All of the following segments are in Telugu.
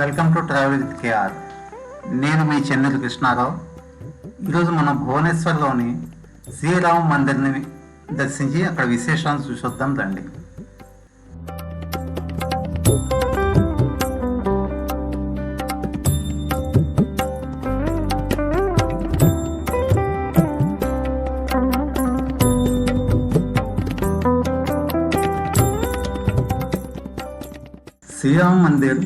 Welcome to travel with KR. నేను మీ చెన్నెల కృష్ణారావు. ఈరోజు మనం భువనేశ్వర్లోని శ్రీరామ మందిర్ని దర్శించి అక్కడ విశేషాలను చూసొద్దాం రండి. శ్రీరామ మందిర్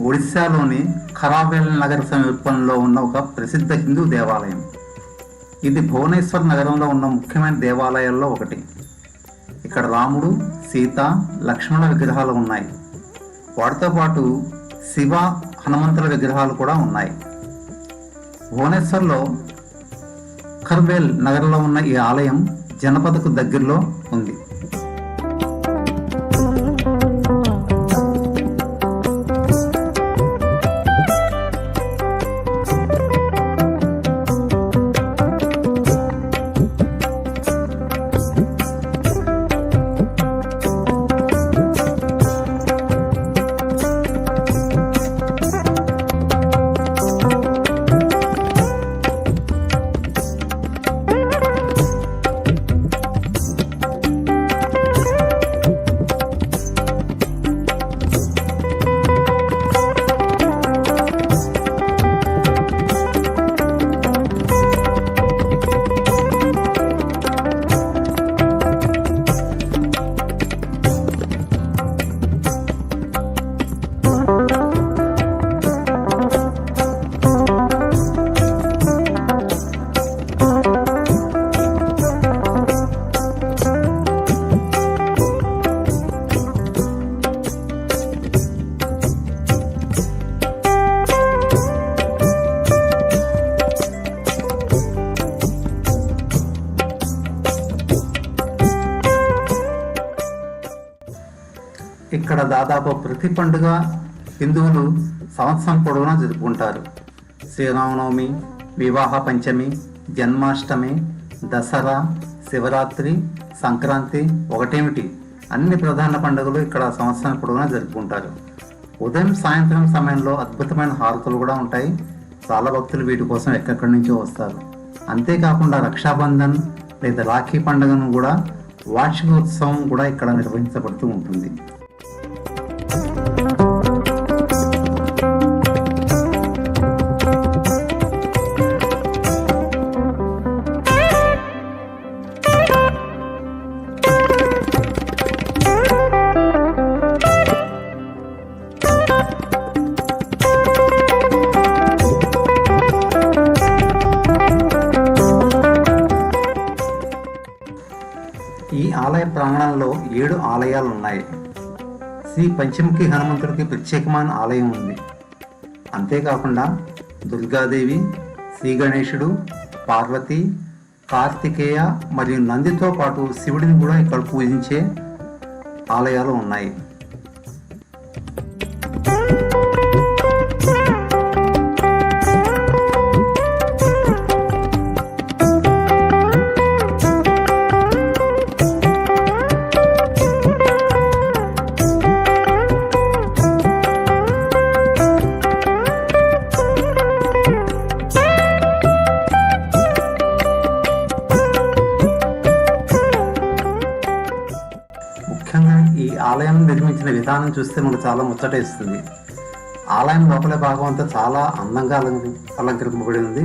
ఒడిశాలోని ఖరావేల్ నగర సమీపంలో ఉన్న ఒక ప్రసిద్ధ హిందూ దేవాలయం. ఇది భువనేశ్వర్ నగరంలో ఉన్న ముఖ్యమైన దేవాలయాల్లో ఒకటి. ఇక్కడ రాముడు, సీత, లక్ష్మణ విగ్రహాలు ఉన్నాయి. వాటితో పాటు శివ, హనుమంతుల విగ్రహాలు కూడా ఉన్నాయి. భువనేశ్వర్లో ఖర్వేల్ నగరంలో ఉన్న ఈ ఆలయం జనపదకు దగ్గరలో ఉంది. ఇక్కడ దాదాపు ప్రతి పండుగ హిందువులు సంవత్సరం పొడవునా జరుపుకుంటారు. శ్రీరామనవమి, వివాహ పంచమి, జన్మాష్టమి, దసరా, శివరాత్రి, సంక్రాంతి ఒకటేమిటి అన్ని ప్రధాన పండుగలు ఇక్కడ సంవత్సరం పొడవునా జరుపుకుంటారు. ఉదయం సాయంత్రం సమయంలో అద్భుతమైన హారతులు కూడా ఉంటాయి. చాలా భక్తులు వీటి కోసం ఎక్కడి నుంచో వస్తారు. అంతేకాకుండా రక్షాబంధన్ లేదా రాఖీ పండుగను కూడా వార్షికోత్సవం కూడా ఇక్కడ నిర్వహించబడుతూ ఉంటుంది. ఈ ఆలయ ప్రాంగణంలో 7 ఆలయాలు ఉన్నాయి. శ్రీ పంచముఖి హనుమంతుడికి ప్రత్యేకమైన ఆలయం ఉంది. అంతేకాకుండా దుర్గాదేవి, శ్రీ గణేశుడు, పార్వతి, కార్తికేయ మరియు నందితో పాటు శివుడిని కూడా ఇక్కడ పూజించే ఆలయాలు ఉన్నాయి. ముఖ్యంగా ఈ ఆలయం నిర్మించిన విధానం చూస్తే మనకు చాలా ముచ్చటేస్తుంది. ఆలయం లోపల భాగం అంతా చాలా అందంగా అలంకరింపబడి ఉంది.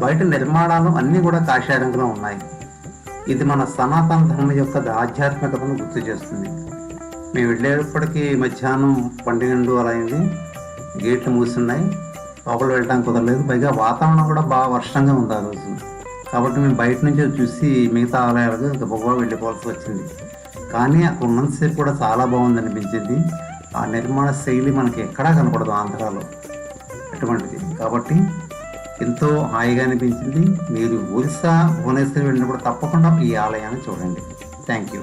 బయట నిర్మాణాలు అన్నీ కూడా కాషాయ రంగులో ఉన్నాయి. ఇది మన సనాతన ధర్మం యొక్క ఆధ్యాత్మికతను గుర్తు చేస్తుంది. మేము వెళ్ళేటప్పటికీ మధ్యాహ్నం 12 అలా అయింది. గేట్లు మూసున్నాయి, లోపల వెళ్ళడానికి కుదరలేదు. పైగా వాతావరణం కూడా బాగా వర్షంగా ఉంది ఆ రోజు. కాబట్టి మేము బయట నుంచి చూసి మిగతా ఆలయాలకు ఇంకా గొప్పగా వెళ్ళిపోవాల్సి వచ్చింది. కానీ అక్కడ ఉన్నంతసేపు కూడా చాలా బాగుంది అనిపించింది. ఆ నిర్మాణ శైలి మనకి ఎక్కడా కనపడదు ఆంధ్రాలో అటువంటిది. కాబట్టి ఎంతో హాయిగా అనిపించింది. మీరు ఒరిస్సా, భువనేశ్వర్ వెళ్ళినప్పుడు తప్పకుండా ఈ ఆలయాన్ని చూడండి. Thank you.